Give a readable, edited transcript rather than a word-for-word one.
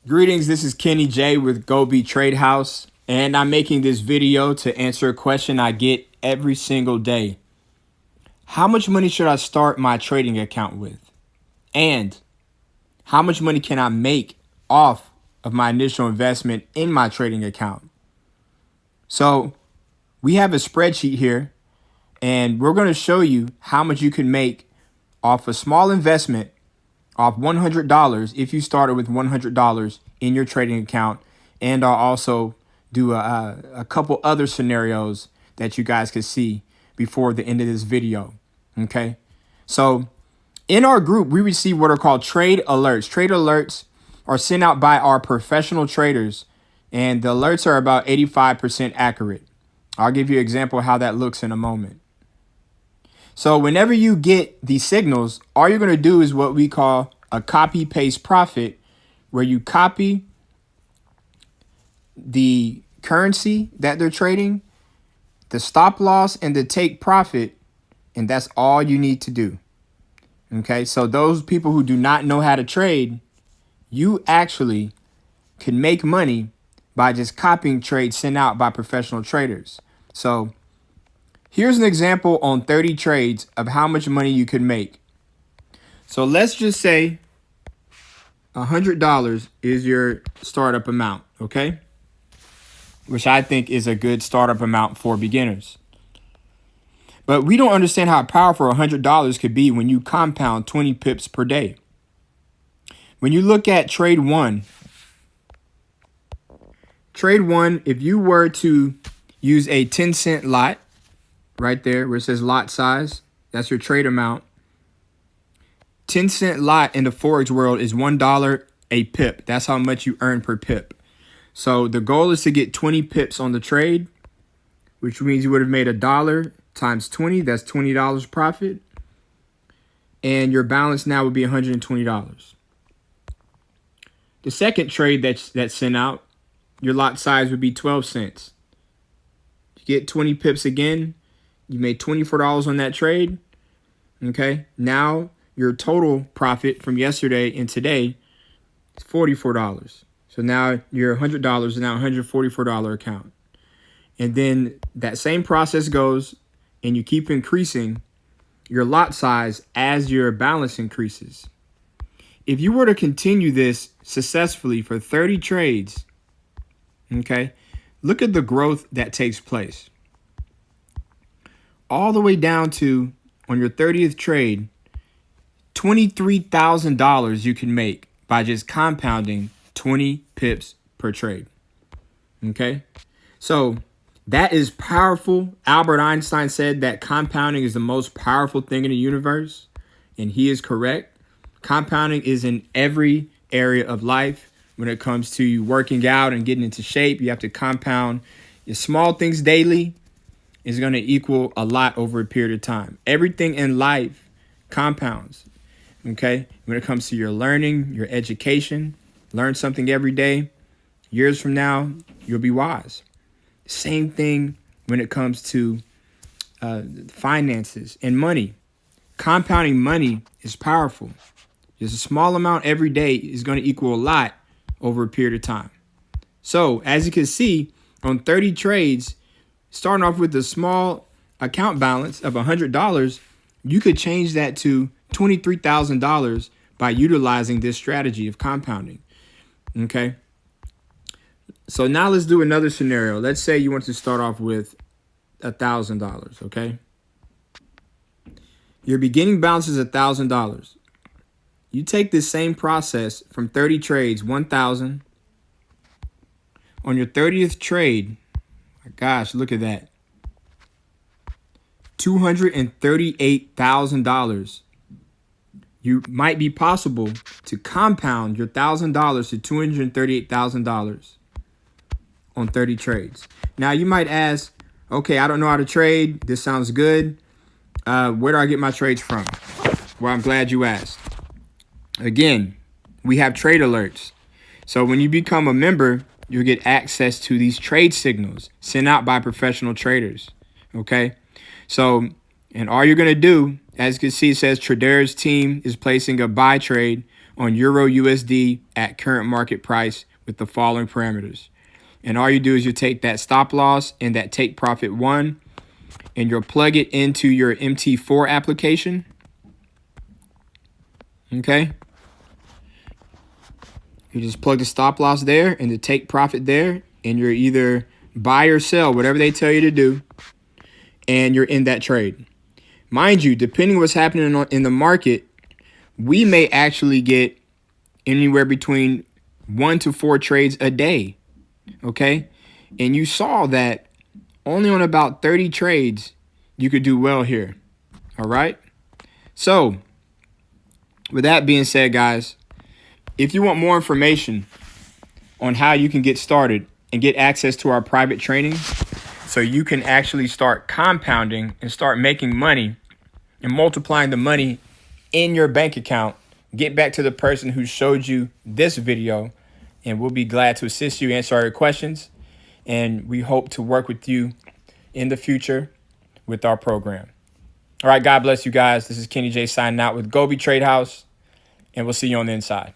Greetings, this is Kenny J with GOBE Trade House, and I'm making this video to answer a question I get every single day. How much money should I start my trading account with? And how much money can I make off of my initial investment in my trading account? So we have a spreadsheet here, and we're going to show you how much you can make off a small investment off $100 if you started with $100 in your trading account. And I'll also do a couple other scenarios that you guys can see before the end of this video. Okay, so in our group, we receive what are called trade alerts. Trade alerts are sent out by our professional traders, and the alerts are about 85% accurate. I'll give you an example of how that looks in a moment. So whenever you get these signals, all you're going to do is what we call a copy paste profit, where you copy the currency that they're trading, the stop loss, and the take profit. And that's all you need to do. Okay, so those people who do not know how to trade, you actually can make money by just copying trades sent out by professional traders. So here's an example on 30 trades of how much money you could make. So let's just say $100 is your startup amount, okay? Which I think is a good startup amount for beginners. But we don't understand how powerful $100 could be when you compound 20 pips per day. When you look at trade one, if you were to use a 10-cent lot, right there where it says lot size, that's your trade amount. 10-cent lot in the Forex world is $1 a pip. That's how much you earn per pip. So the goal is to get 20 pips on the trade, which means you would have made $1 times 20. That's $20 profit. And your balance now would be $120. The second trade that's sent out, your lot size would be 12 cents. You get 20 pips again. You made $24 on that trade. Okay. Now your total profit from yesterday and today is $44. So now your $100 is now $144 account. And then that same process goes, and you keep increasing your lot size as your balance increases. If you were to continue this successfully for 30 trades, okay, look at the growth that takes place. All the way down to, on your 30th trade, $23,000 you can make by just compounding 20 pips per trade. Okay, so that is powerful. Albert Einstein said that compounding is the most powerful thing in the universe, and he is correct. Compounding is in every area of life. When it comes to you working out and getting into shape, you have to compound your small things daily. Is going to equal a lot over a period of time. Everything in life compounds. Okay, when it comes to your learning, your education, learn something every day. Years from now, you'll be wise. Same thing when it comes to finances and money. Compounding money is powerful. Just a small amount every day is going to equal a lot over a period of time. So as you can see, on 30 trades, starting off with a small account balance of $100, you could change that to $23,000 by utilizing this strategy of compounding. Okay. So now let's do another scenario. Let's say you want to start off with $1,000. Okay. Your beginning balance is $1,000. You take this same process from 30 trades, 1,000. On your 30th trade, my gosh, look at that. $238,000. You might be possible to compound your $1,000 to $238,000 on 30 trades. Now you might ask, okay, I don't know how to trade. This sounds good. Where do I get my trades from? Well, I'm glad you asked. Again, we have trade alerts. So when you become a member, you'll get access to these trade signals sent out by professional traders. Okay. So, and all you're going to do, as you can see, it says Trader's team is placing a buy trade on Euro USD at current market price with the following parameters. And all you do is you take that stop loss and that take profit 1 and you'll plug it into your MT4 application. Okay. You just plug the stop loss there and the take profit there, and you're either buy or sell, whatever they tell you to do, and you're in that trade. Mind you, depending on what's happening in the market, we may actually get anywhere between 1 to 4 trades a day. Okay. And you saw that only on about 30 trades, you could do well here. All right. So with that being said, guys, if you want more information on how you can get started and get access to our private training so you can actually start compounding and start making money and multiplying the money in your bank account, get back to the person who showed you this video, and we'll be glad to assist you, answer all your questions. And we hope to work with you in the future with our program. All right, God bless you guys. This is Kenny J signing out with GOBE Trade House, and we'll see you on the inside.